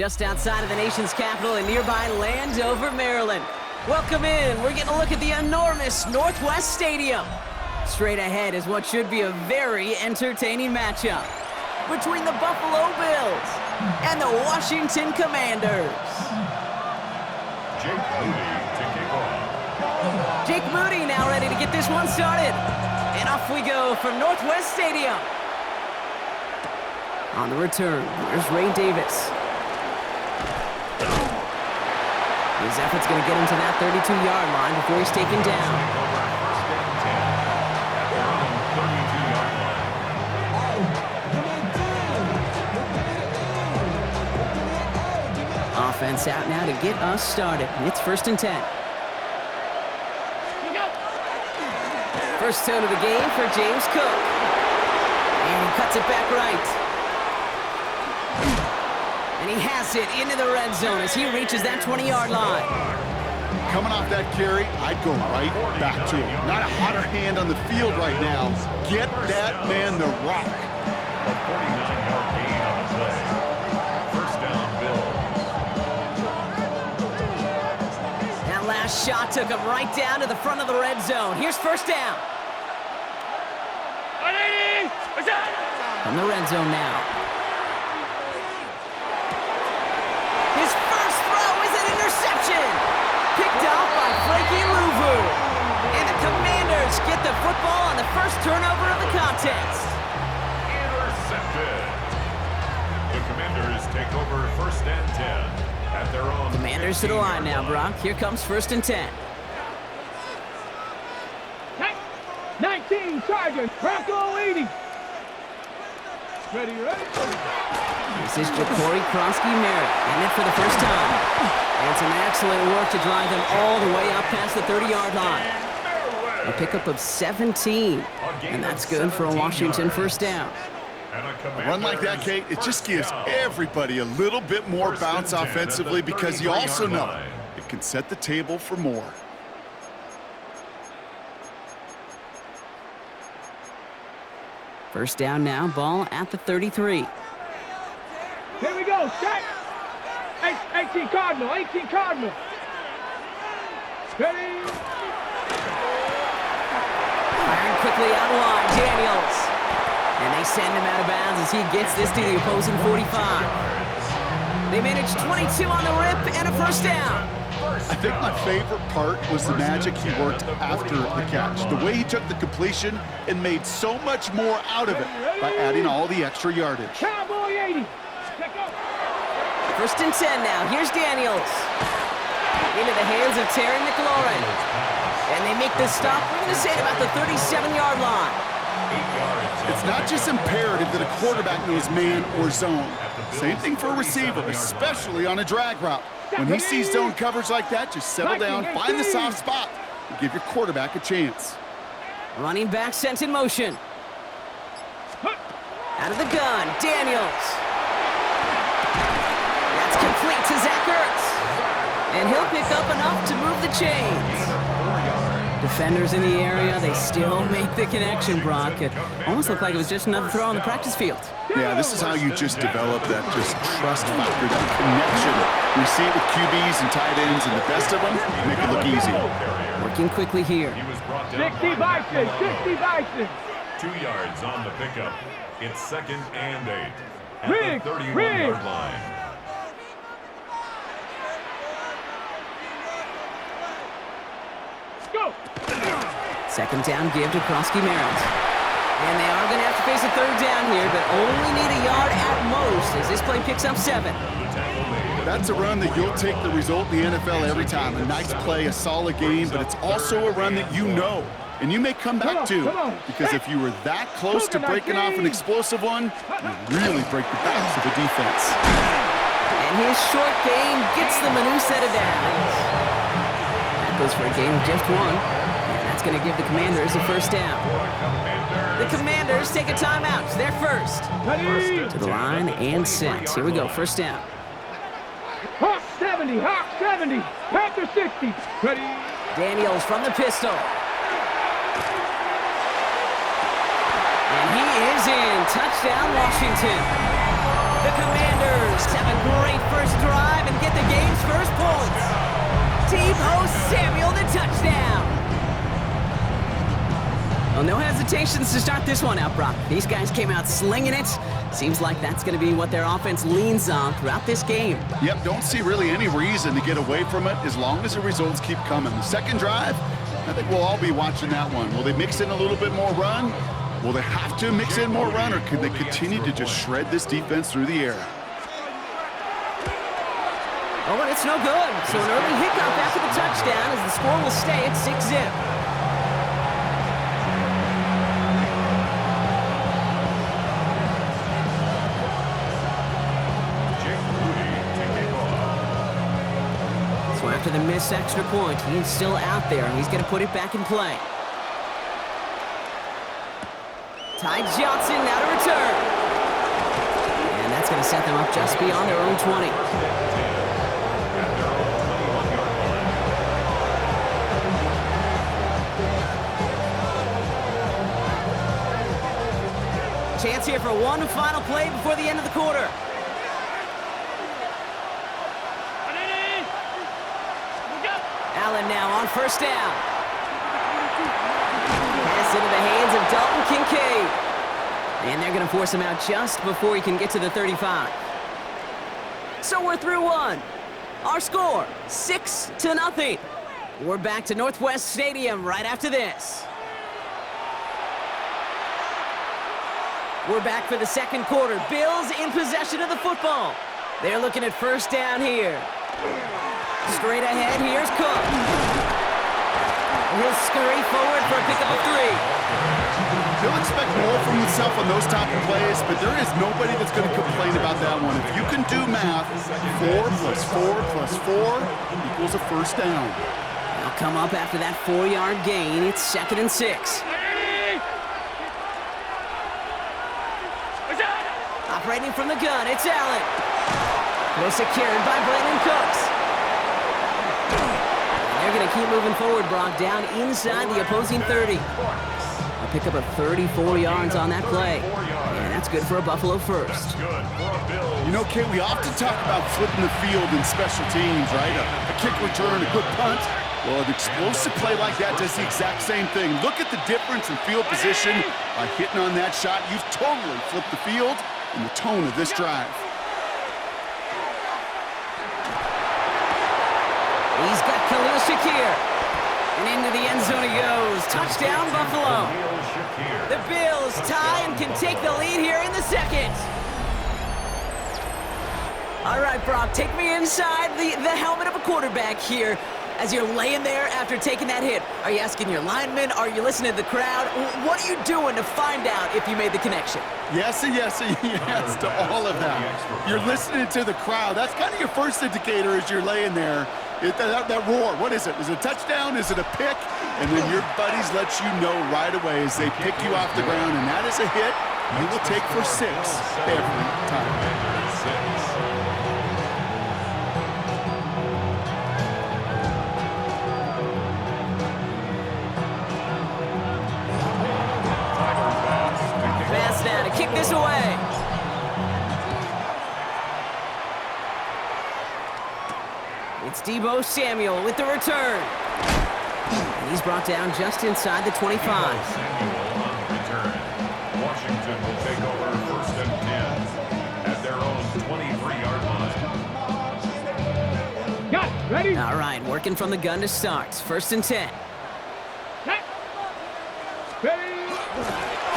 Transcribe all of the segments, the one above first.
just outside of the nation's capital in nearby Landover, Maryland. Welcome in. We're getting a look at the enormous Northwest Stadium. Straight ahead is what should be a very entertaining matchup between the Buffalo Bills and the Washington Commanders. Jake Moody to kick off. Jake Moody now ready to get this one started. And off we go from Northwest Stadium. On the return, here's Ray Davis. His effort's going to get him to that 32-yard line before he's taken down. Offense out now to get us started. It's 1st and 10. First tone of the game for James Cook. And he cuts it back right. And he has it into the red zone as he reaches that 20-yard line. Coming off that carry, I'd go right back to him. Not a hotter hand on the field right now. Get that man the rock. A 49-yard gain on the play. First down, Bills. That last shot took him right down to the front of the red zone. Here's first down. From the red zone now. His first throw is an interception. Picked off by Frankie Louvu. And the Commanders get the football on the first turnover of the contest. Intercepted. The Commanders take over 1st and 10 at their own. Commanders to the line now, Brock. Here comes 1st and 10. 19 Chargers, Bronco 80. Ready? This is Ja'Cory Krosky-Merritt, and it for the first time. And some excellent work to drive them all the way up past the 30-yard line. A pickup of 17, and that's good for a Washington first down. A run like that, Kate, it just gives everybody a little bit more bounce offensively because you also know it can set the table for more. First down now, ball at the 33. Here we go, set. 18 Cardinal, 18 Cardinal. Ready? Firing quickly out of line, Daniels. And they send him out of bounds as he gets this to the opposing 45. They managed 22 on the rip and a first down. I think my favorite part was the magic he worked after the catch. The way he took the completion and made so much more out of it by adding all the extra yardage. Cowboy 80. Check out. 1st and 10 now. Here's Daniels. Into the hands of Terry McLaurin. And they make the stop. We're going to say about the 37-yard line. It's not just imperative that a quarterback knows man or zone. Same thing for a receiver, especially on a drag route. When he sees zone coverage like that, just settle down, find the soft spot, and give your quarterback a chance. Running back sent in motion. Out of the gun, Daniels. That's complete to Zach Ertz. And he'll pick up enough to move the chains. Defenders in the area, they still make the connection, Brock. It almost looked like it was just another throw on the practice field. Yeah, this is how you just develop that just trust factor, that connection. We see it with QBs and tight ends, and the best of them make it look easy. Working quickly here. 60 Bison, 60 Bison. 2 yards on the pickup. It's 2nd and 8 at Riggs, the 31-yard line. Go. 2nd down give to Krosky-Merritt. And they are going to have to face a 3rd down here, but only need a yard at most as this play picks up 7. That's a run that you'll take the result in the NFL every time. A nice play, a solid game, but it's also a run that you know. And you may come back to, because if you were that close to breaking off an explosive one, you really break the backs of the defense. And his short game gets them a new set of downs. That goes for a gain of just 1. And that's going to give the Commanders a first down. The Commanders take a timeout. They're first. To the line and set. Here we go, first down. Hawk 70, Hawk 70, Panther 60. Ready? Daniels from the pistol. And he is in. Touchdown, Washington. The Commanders have a great first drive and get the game's first points. Deebo Samuel, the touchdown. Well, no hesitations to start this one out, Brock. These guys came out slinging it. Seems like that's going to be what their offense leans on throughout this game. Yep, don't see really any reason to get away from it as long as the results keep coming. The second drive, I think we'll all be watching that one. Will they mix in a little bit more run? Will they have to mix in more run, or can they continue to just shred this defense through the air? Oh, and it's no good. So an early hiccup after the touchdown as the score will stay at 6-zip. After the missed extra point, he is still out there, and he's going to put it back in play. Ty Johnson now to return. And that's going to set them up just beyond their own 20. Chance here for one final play before the end of the quarter. Allen now on first down. Pass into the hands of Dalton Kincaid. And they're going to force him out just before he can get to the 35. So we're through one. Our score, 6-0. We're back to Northwest Stadium right after this. We're back for the second quarter. Bills in possession of the football. They're looking at first down here. Straight ahead, here's Cook. He'll scurry forward for a pickup of 3. He'll expect more from himself on those type of plays, but there is nobody that's going to complain about that one. If you can do math, 4 plus 4 plus 4 equals a first down. They'll come up after that 4-yard gain. It's 2nd and 6. Operating from the gun, it's Allen. Well secured by Brandon Cooks. They're going to keep moving forward, Brock, down inside the opposing 30. A pickup of 34 yards on that play. And that's good for a Buffalo first. You know, Kate, we often talk about flipping the field in special teams, right? A kick return, a good punt. Well, an explosive play like that does the exact same thing. Look at the difference in field position. By hitting on that shot, you've totally flipped the field and the tone of this drive. He's got Khalil Shakir. And into the end zone he goes. Touchdown, Buffalo. The Bills tie and can take the lead here in the second. All right, Brock, take me inside the helmet of a quarterback here as you're laying there after taking that hit. Are you asking your linemen? Are you listening to the crowd? What are you doing to find out if you made the connection? Yes and yes and yes to all of that. You're listening to the crowd. That's kind of your first indicator as you're laying there. That roar, what is it? Is it a touchdown? Is it a pick? And then your buddies let you know right away as they pick you off the ground, and that is a hit you will take for 6 every time. Pass now to kick this away. It's Deebo Samuel with the return. And he's brought down just inside the 25. Samuel on the return. Washington will take over 1st and 10 at their own 23-yard line. Got it. Ready? All right, working from the gun to start. 1st and 10. Set. Ready.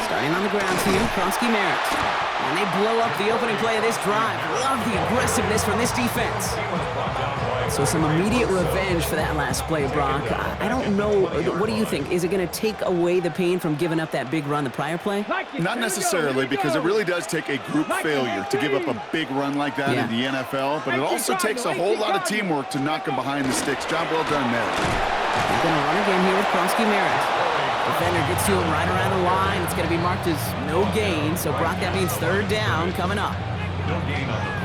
Starting on the ground here, Kronsky Merritt. And they blow up the opening play of this drive. Love the aggressiveness from this defense. So some immediate revenge for that last play, Brock. I don't know. What do you think? Is it going to take away the pain from giving up that big run the prior play? Not necessarily, because it really does take a group failure to give up a big run like that in the NFL. But it also takes a whole lot of teamwork to knock them behind the sticks. Job well done there. They're going to run again here with Kronsky Merritt. Defender gets to him right around the line. It's going to be marked as no gain. So, Brock, that means 3rd down coming up.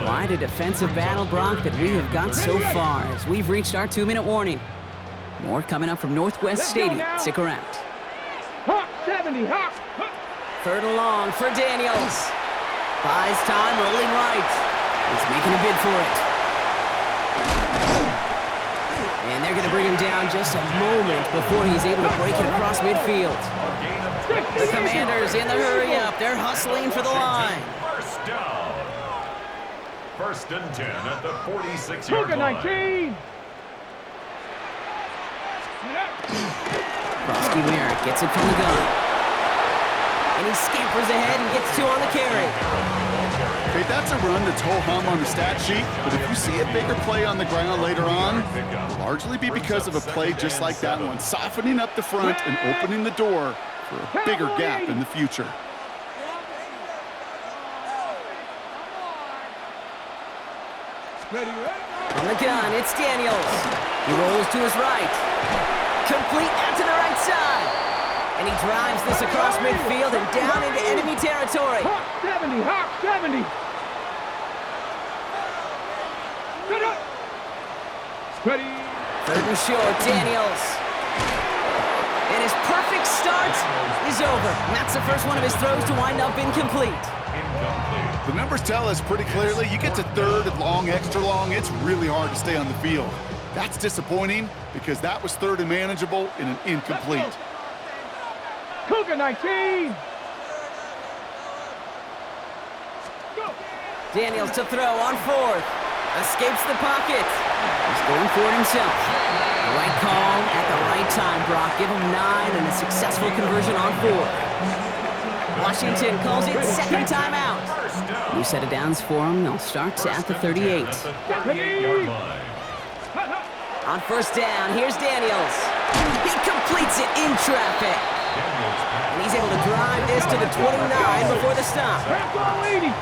Quite a defensive battle, Brock, that we have got so far as we've reached our 2-minute warning. More coming up from Northwest Stadium. Stick around. Hawk 70, Hawk. 3rd and long for Daniels. Buys time, rolling right. He's making a bid for it. And they're going to bring him down just a moment before he's able to break it across midfield. The Commanders in the hurry up. They're hustling for the line. First down. First and 10 at the 46-yard line. 19. Frosty Merritt gets it from the gun. And he scampers ahead and gets 2 on the carry. Okay, that's a run that's ho-hum on the stat sheet, but if you see a bigger play on the ground later on, it'll largely be because of a play just like that one, softening up the front and opening the door for a bigger gap in the future. On the gun, it's Daniels. He rolls to his right. Complete out to the right side. And he drives this across midfield and down into enemy territory. Hawk 70, Hawk 70. Set up. Ready. Third and short, Daniels. And his perfect start is over. And that's the first one of his throws to wind up incomplete. The numbers tell us pretty clearly, you get to third and long, extra long, it's really hard to stay on the field. That's disappointing because that was third and manageable in an incomplete. Cougar 19. Go. Daniels to throw on fourth. Escapes the pocket. He's going for it himself. The right call at the right time, Brock. Give him 9 and a successful conversion on 4. Washington calls it second timeout. New set of downs for him. They'll start at the 38. On first down, here's Daniels. He completes it in traffic. And he's able to drive this to the 29 before the stop.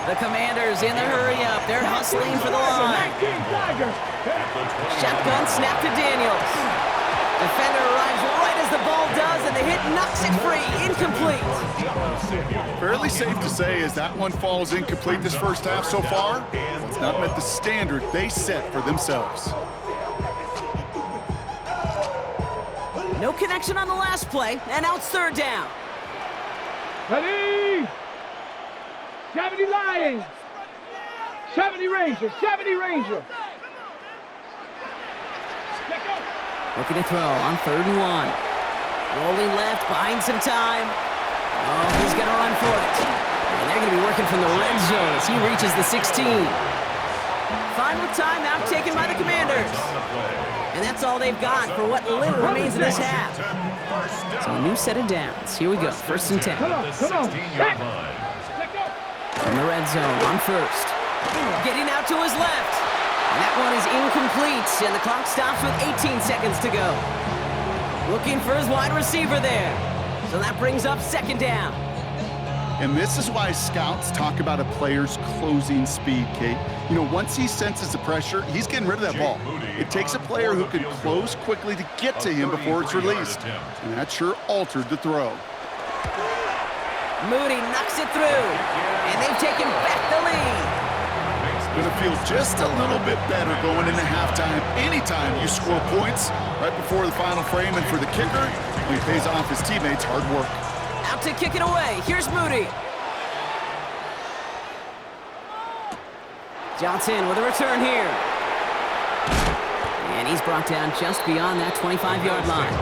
The Commanders in the hurry up. They're hustling for the line. Shotgun snap to Daniels. Defender arrives right as the ball does, and the hit knocks it free. Incomplete. Fairly safe to say as that one falls incomplete this first half so far, it's not met the standard they set for themselves. No connection on the last play, and now it's third down. Ready. 70 Lions. 70 Rangers. 70 Rangers. Looking to throw on third and 1. Rolling left, buying some time. Oh, he's going to run for it. And they're going to be working from the red zone as he reaches the 16. Final timeout taken by the Commanders. And that's all they've got for what little remains of this half. So a new set of downs. Here we go, first and 10. Come on. From the red zone on first. Getting out to his left. And that one is incomplete, and the clock stops with 18 seconds to go. Looking for his wide receiver there. So that brings up second down. And this is why scouts talk about a player's closing speed, Kate. You know, once he senses the pressure, he's getting rid of that ball. It takes a player who can close quickly to get to him before it's released. And that sure altered the throw. Moody knocks it through, and they've taken back the lead. Gonna feel just a little bit better going into halftime anytime you score points right before the final frame, and for the kicker, he pays off his teammates' hard work. Out to kick it away. Here's Moody. Johnson with a return here. And he's brought down just beyond that 25-yard line.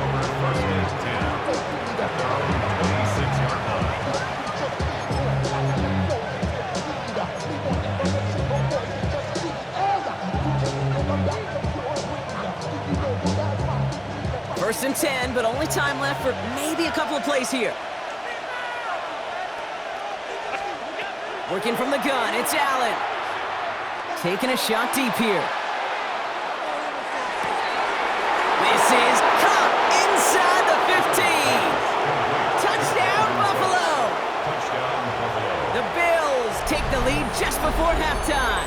First and 10, but only time left for maybe a couple of plays here. Working from the gun, it's Allen. Taking a shot deep here. This is caught inside the 15. Touchdown, Buffalo. The Bills take the lead just before halftime.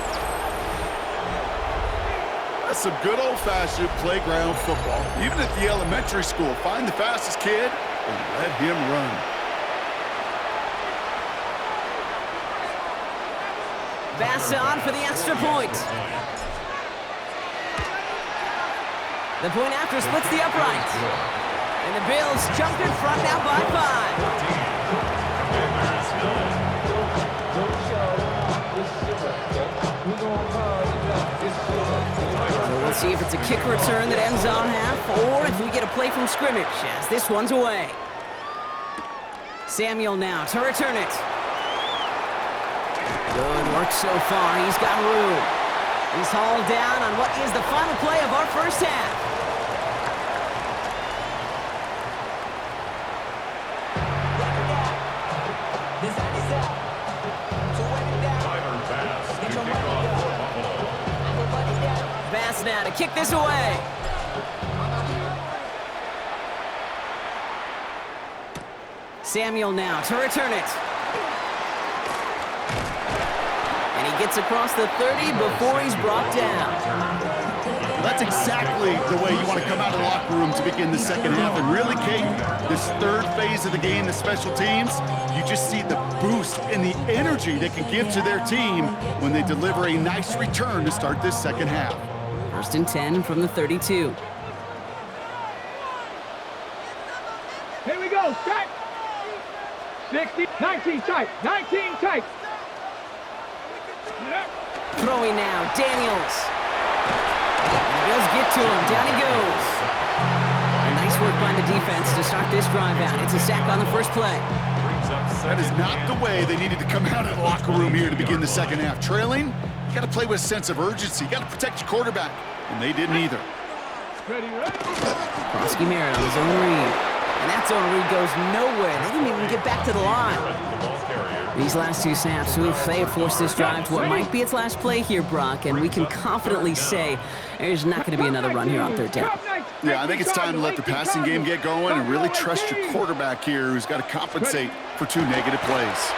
That's some good old-fashioned playground football. Even at the elementary school, find the fastest kid and let him run. Bass on for the extra point. The point after splits the upright. And the Bills jump in front now by 5. see if it's a kick return that ends on half, or if we get a play from scrimmage, as this one's away. Samuel now to return it. Good work so far. He's got room. He's hauled down on what is the final play of our first half. Bass now to kick this away. Samuel now to return it. And he gets across the 30 before he's brought down. That's exactly the way you want to come out of the locker room to begin the second half. And really, Kate, this third phase of the game, the special teams, you just see the boost and the energy they can give to their team when they deliver a nice return to start this second half. 1st and 10 from the 32. Here we go, set. 60, 19 tight, 19 tight. Throwing now, Daniels. And Bills get to him, down he goes. And nice work by the defense to start this drive out. It's a sack on the first play. That is not the way they needed to come out of the locker room here to begin the second half. Trailing, you got to play with a sense of urgency. You got to protect your quarterback, and they didn't either. Ready. Krosky Merritt on his own read. And that zone read goes nowhere. They didn't even get back to the line. These last two snaps, they have forced this drive to what might be its last play here, Brock, and we can confidently say there's not going to be another run here on 3rd down. Yeah, I think it's time to let the passing game get going and really trust your quarterback here, who's got to compensate for 2 negative plays.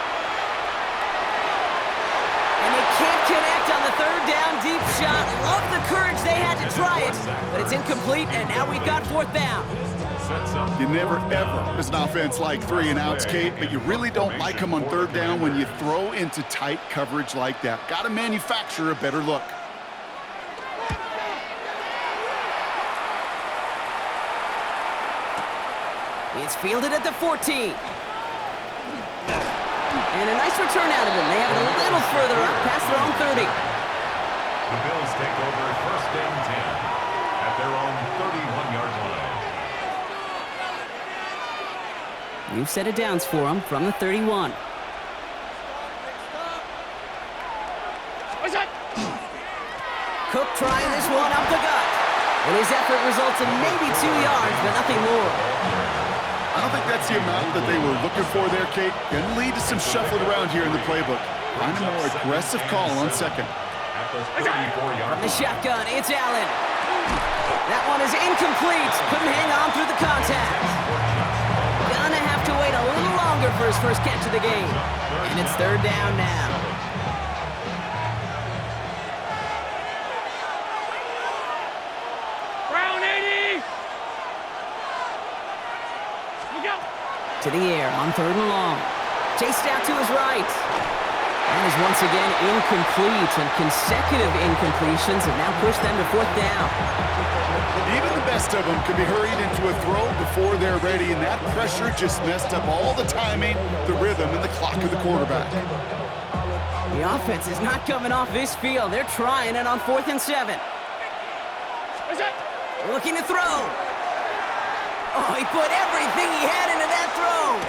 And they can't connect on the 3rd down deep shot. Love the courage they had to try it, but it's incomplete, and now we've got 4th down. You never, ever, as an offense, like 3 and outs, Kate, but you really don't like them on 3rd down when you throw into tight coverage like that. Got to manufacture a better look. It's fielded at the 14. And a nice return out of him. They have it a little further up past their own 30. The Bills take over 1st and 10 at their own 31-yard line. New set of downs for him from the 31. Cook trying this one up the gut. And his effort results in maybe 2 yards, but nothing more. I don't think that's the amount that they were looking for there, Kate. Going to lead to some shuffling around here in the playbook. Find a more aggressive call on 2nd. From the shotgun, it's Allen. That one is incomplete. Couldn't hang on through the contact. Gonna have to wait a little longer for his first catch of the game. And it's 3rd down now. Brown 80. Look out. To the air on 3rd and long. Chased out to his right. And is once again incomplete, and consecutive incompletions have now pushed them to 4th down. Even the best of them can be hurried into a throw before they're ready, and that pressure just messed up all the timing, the rhythm, and the clock of the quarterback. The offense is not coming off this field. They're trying it on 4th and 7. Looking to throw. Oh, he put everything he had into that throw.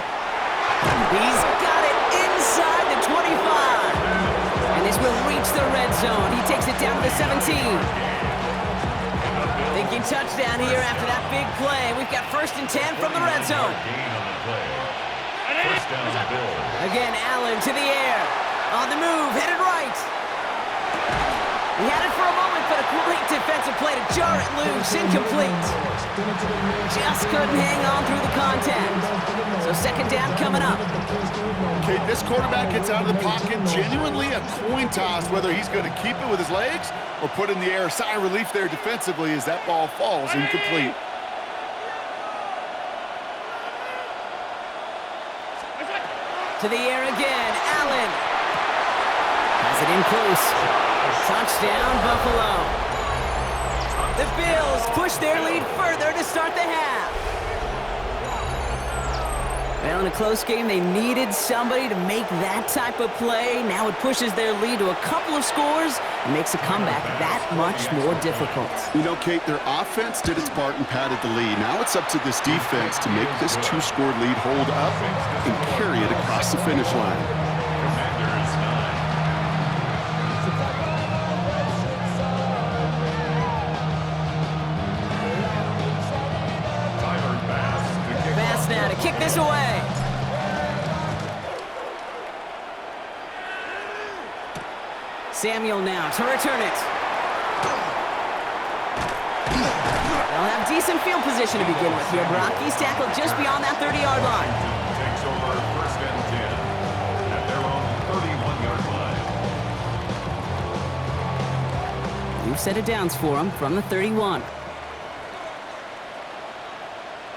He's got it inside the 25. And this will reach the red zone. He takes it down to the 17. Thinking touchdown here after that big play. We've got 1st and 10 from the red zone. Again, Allen to the air. On the move, headed right. He had it for a moment, but a great defensive play to jar it loose. Incomplete. Just couldn't hang on through the contact. So 2nd down coming up. Okay, this quarterback gets out of the pocket. Genuinely a coin toss whether he's going to keep it with his legs or put in the air. Sigh of relief there defensively as that ball falls incomplete. To the air again, Allen. Has it in close. Touchdown, Buffalo. The Bills push their lead further to start the half. Well, in a close game, they needed somebody to make that type of play. Now it pushes their lead to a couple of scores and makes a comeback that much more difficult. You know, Kate, their offense did its part and padded the lead. Now it's up to this defense to make this two-score lead hold up and carry it across the finish line. Now to kick this away. Samuel now to return it. They'll have decent field position to begin with here, Brock. He's tackled just beyond that 30-yard line. Takes over first and 10 at their own 31-yard line. New set of downs for him from the 31.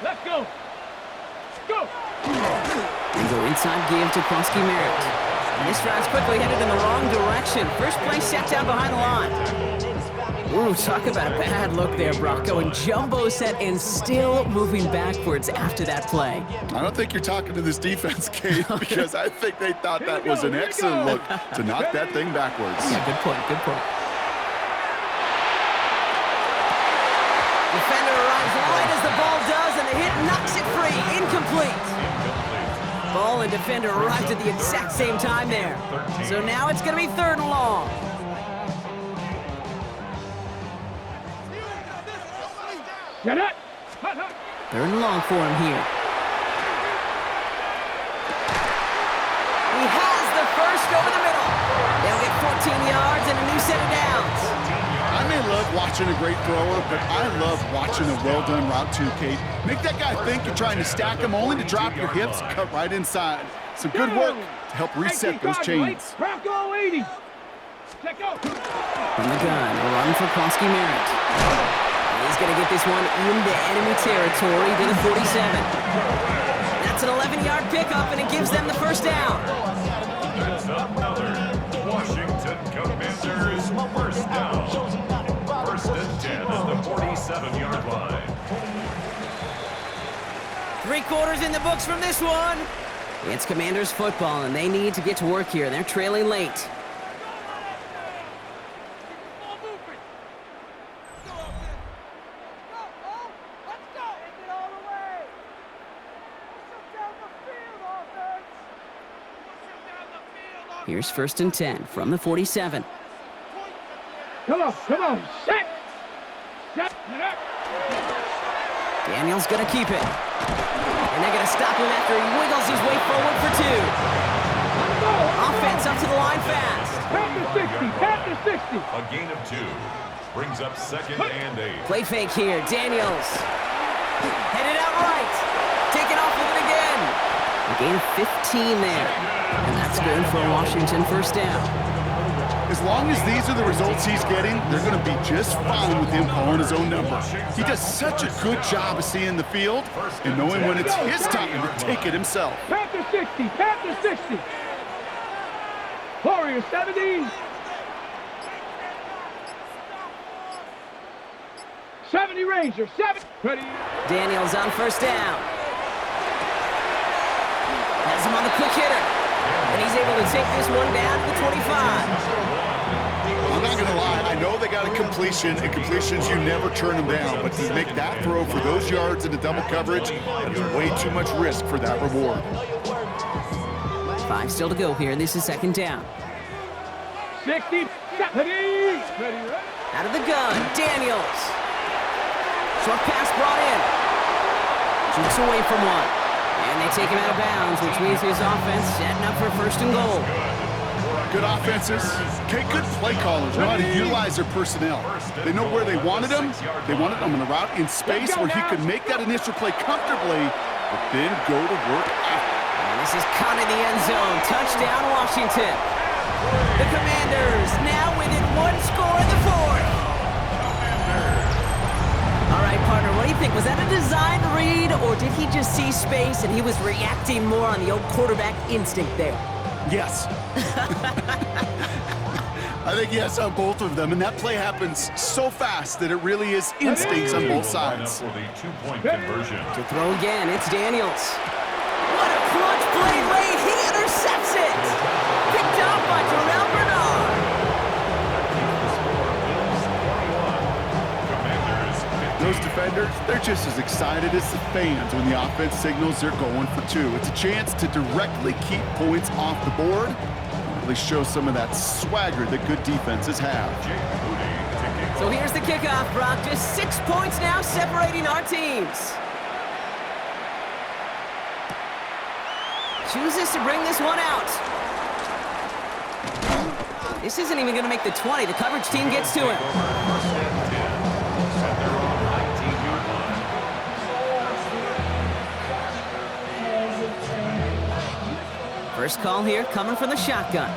Let's go. Go. And go inside give to Kronsky Merritt. This drive's quickly headed in the wrong direction. First play set down behind the line. Ooh, talk about a bad look there, Brock. Going jumbo set and still moving backwards after that play. I don't think you're talking to this defense, Kate, because I think they thought that was an excellent look to knock that thing backwards. Yeah, good point, good point. Defender arrives right as the ball does, and the hit knocks it free. Incomplete. Ball and defender arrived at the exact same time there. So now it's going to be 3rd and long. Get it. 3rd and long for him here. He has the first over the middle. They'll get 14 yards and a new set of downs. I may love watching a great thrower, but I love watching a well-done route too, Kate. Make that guy think you're trying to stack him only to drop your hips, cut right inside. Some good work to help reset those chains. Bronco 80. Check out. From the gun, a run for Kronsky Merritt. He's going to get this one into enemy territory to the 47. That's an 11-yard pickup, and it gives them the first down. That's another Washington Commanders first down. First and 10 at the 47-yard line. 3 quarters in the books from this one. It's Commanders football, and they need to get to work here. They're trailing late. Here's 1st and 10 from the 47. Come on. Set. Daniel's going to keep it. And they're going to stop him after he wiggles his way forward for 2. Offense up to the line fast. Pat the 60. A gain of 2 brings up 2nd and 8. Play fake here. Daniels. Headed out right. Take it off with it again. A gain of 15 there. And that's good for a Washington first down. As long as these are the results he's getting, they're going to be just fine with him calling his own number. He does such a good job of seeing the field and knowing when it's his time to take it himself. Panther 60. Panther 60. Warrior 70. 70 Ranger. 70. Ready. Daniels on first down. Has him on the quick hitter. And he's able to take this one down to the 25. I'm not going to lie, I know they got a completion, and completions, you never turn them down, but to make that throw for those yards into double coverage, that's way too much risk for that reward. 5 still to go here. This is 2nd down. 60. Ready. Out of the gun, Daniels. Short pass brought in. Jukes away from one. And they take him out of bounds, which means his offense setting up for 1st and goal. Good offenses, good play callers know how to utilize their personnel. They know where they wanted him. They wanted him on the route in space where he could make that initial play comfortably, but then go to work after. And this is caught in the end zone. Touchdown, Washington. The Commanders now within 1 score in the 4th. All right, partner, what do you think? Was that a design read, or did he just see space and he was reacting more on the old quarterback instinct there? Yes. I think yes on both of them, and that play happens so fast that it really is instincts on both sides. For the 2-point conversion. To throw again, it's Daniels. What a defenders, they're just as excited as the fans when the offense signals they're going for two. It's a chance to directly keep points off the board. Really show some of that swagger that good defenses have. So here's the kickoff, Brock. Just 6 points now separating our teams. Chooses to bring this one out. This isn't even going to make the 20. The coverage team gets to him. First call here coming from the shotgun.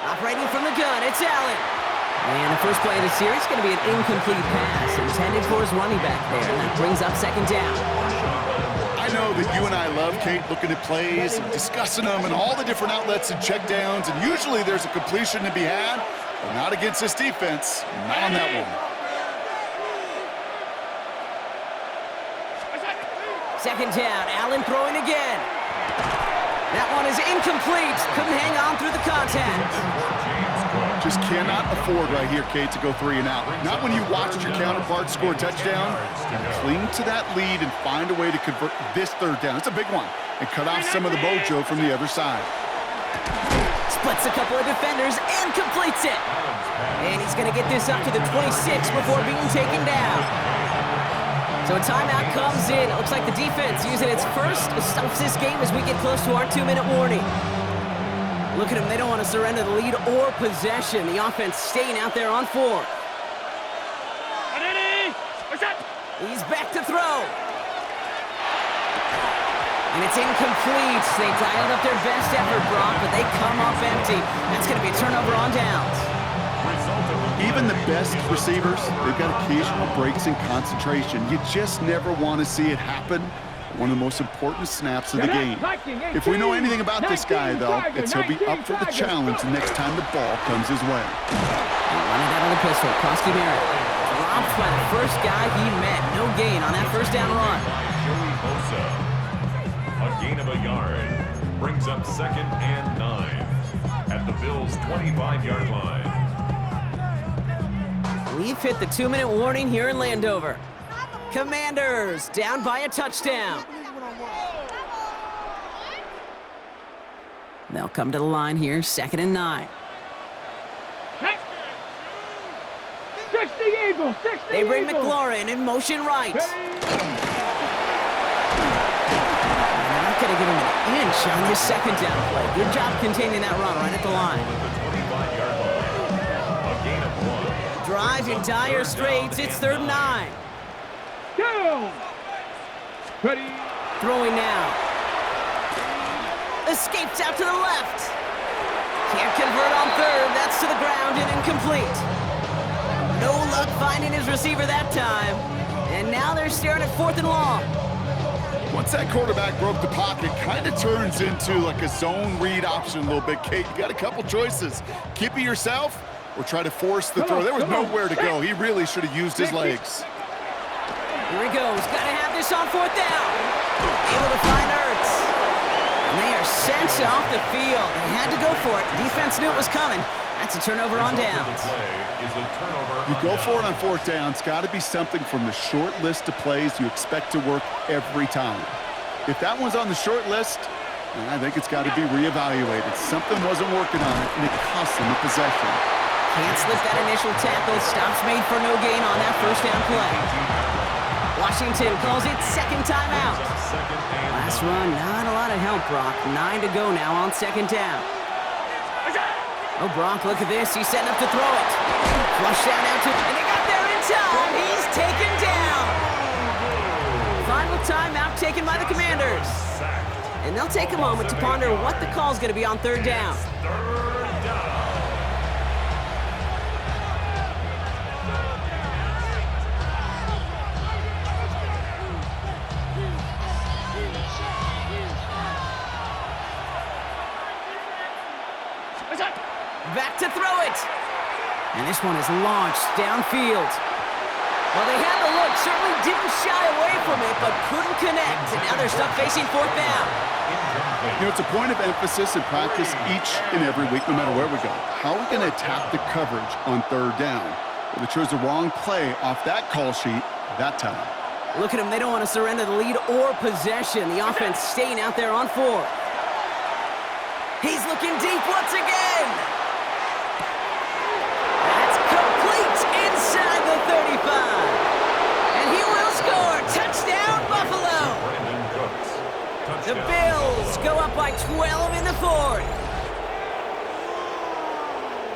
Operating from the gun, it's Allen. And the first play of the series is going to be an incomplete pass intended for his running back there. And that brings up second down. I know that you and I love, Kate, looking at plays and discussing them and all the different outlets and checkdowns. And usually there's a completion to be had, but not against this defense. Not on that one. Second down, Allen throwing again. That one is incomplete. Couldn't hang on through the contact. Just cannot afford right here, Kate, to go 3 and out. Not when you watched your counterpart score a touchdown. Cling to that lead and find a way to convert this third down. It's a big one. And cut off some of the mojo from the other side. Splits a couple of defenders and completes it. And he's going to get this up to the 26 before being taken down. So a timeout comes in. It looks like the defense using its first stops this game as we get close to our 2-minute warning. Look at them. They don't want to surrender the lead or possession. The offense staying out there on 4. He's back to throw. And it's incomplete. They dialed up their best effort, Brock, but they come up empty. That's going to be a turnover on downs. Even the best receivers, they've got occasional breaks in concentration. You just never want to see it happen. One of the most important snaps of the game. If we know anything about this guy, though, it's he'll be up for the challenge the next time the ball comes his way. Running out on the pistol, Koski Merritt. Dropped by the first guy he met. No gain on that first down run. A gain of a yard brings up 2nd and 9 at the Bills' 25-yard line. We've hit the 2-minute warning here in Landover. Commanders down by a touchdown. They'll come to the line here, 2nd and 9. 60 Eagles, 60 They bring Eagles. McLaurin in motion right. And they're not going to give him an inch on this second down play. Good job containing that run right at the line. Drive in dire straits. It's 3rd and 9. Go. Ready. Throwing now. Escapes out to the left. Can't convert on 3rd. That's to the ground and incomplete. No luck finding his receiver that time. And now they're staring at 4th and long. Once that quarterback broke the pocket, kind of turns into like a zone read option a little bit, Kate. You got a couple choices. Keep it yourself or try to force the throw. There was nowhere to go. He really should have used his legs. Here he goes. Got to have this on 4th down. Able to find Ertz. And they are sent off the field. They had to go for it. Defense knew it was coming. That's a turnover on downs. You go for it on 4th down. It's got to be something from the short list of plays you expect to work every time. If that one's on the short list, I think it's got to be reevaluated. Something wasn't working on it, and it cost them the possession. Can't slip that initial tackle. Stops made for no gain on that first down play. Washington calls it 2nd timeout. Last run, not a lot of help, Brock. 9 to go now on 2nd down. Oh, Brock, look at this. He's setting up to throw it. Flush down out to, and they got there in time. He's taken down. Final timeout taken by the Commanders. And they'll take a moment to ponder what the call's going to be on 3rd down. Back to throw it. And this one is launched downfield. Well, they had the look, certainly didn't shy away from it, but couldn't connect. And now they're stuck facing 4th down. You know, it's a point of emphasis in practice each and every week, no matter where we go. How are we going to attack the coverage on third down? Well, they chose the wrong play off that call sheet that time. Look at them. They don't want to surrender the lead or possession. The offense staying out there on fourth. He's looking deep once again. That's complete inside the 35. And he will score. Touchdown, Buffalo. The Bills go up by 12 in the fourth.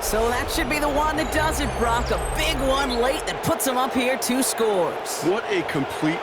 So that should be the one that does it, Brock. A big one late that puts them up here 2 scores. What a complete